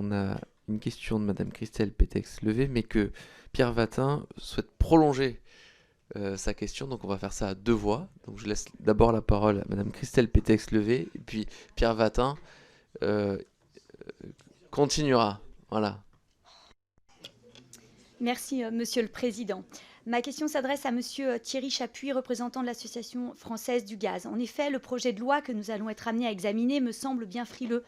on a une question de Madame Christelle Pétex-Levé, mais que Pierre Vatin souhaite prolonger sa question, donc on va faire ça à deux voix. Donc je laisse d'abord la parole à Madame Christelle Pétex-Levé, et puis Pierre Vatin euh, continuera. Voilà. Merci, Monsieur le Président. Ma question s'adresse à Monsieur Thierry Chapuis, représentant de l'Association française du gaz. En effet, le projet de loi que nous allons être amenés à examiner me semble bien frileux,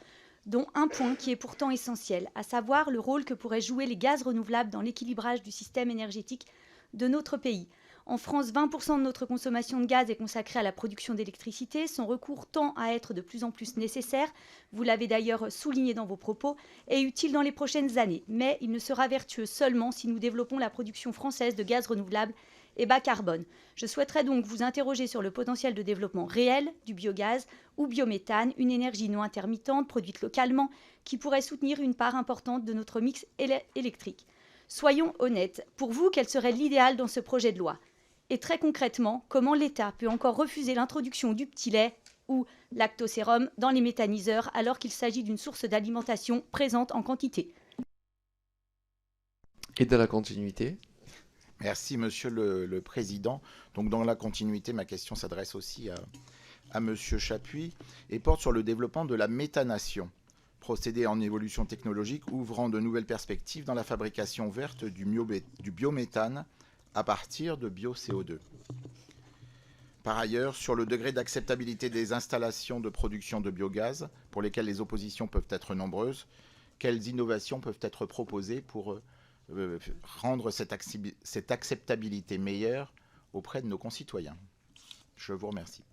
dont un point qui est pourtant essentiel, à savoir le rôle que pourraient jouer les gaz renouvelables dans l'équilibrage du système énergétique de notre pays. En France, 20% de notre consommation de gaz est consacrée à la production d'électricité. Son recours tend à être de plus en plus nécessaire, vous l'avez d'ailleurs souligné dans vos propos, et utile dans les prochaines années. Mais il ne sera vertueux seulement si nous développons la production française de gaz renouvelable et bas carbone. Je souhaiterais donc vous interroger sur le potentiel de développement réel du biogaz ou biométhane, une énergie non intermittente produite localement qui pourrait soutenir une part importante de notre mix électrique. Soyons honnêtes, pour vous, quel serait l'idéal dans ce projet de loi? Et très concrètement, comment l'État peut encore refuser l'introduction du petit lait ou lactosérum dans les méthaniseurs alors qu'il s'agit d'une source d'alimentation présente en quantité? Et dans la continuité. Merci, Monsieur le Président. Donc, dans la continuité, ma question s'adresse aussi à Monsieur Chapuis et porte sur le développement de la méthanation, procédé en évolution technologique ouvrant de nouvelles perspectives dans la fabrication verte du biométhane à partir de bio-CO2. Par ailleurs, sur le degré d'acceptabilité des installations de production de biogaz, pour lesquelles les oppositions peuvent être nombreuses, quelles innovations peuvent être proposées pour rendre cette acceptabilité meilleure auprès de nos concitoyens? Je vous remercie.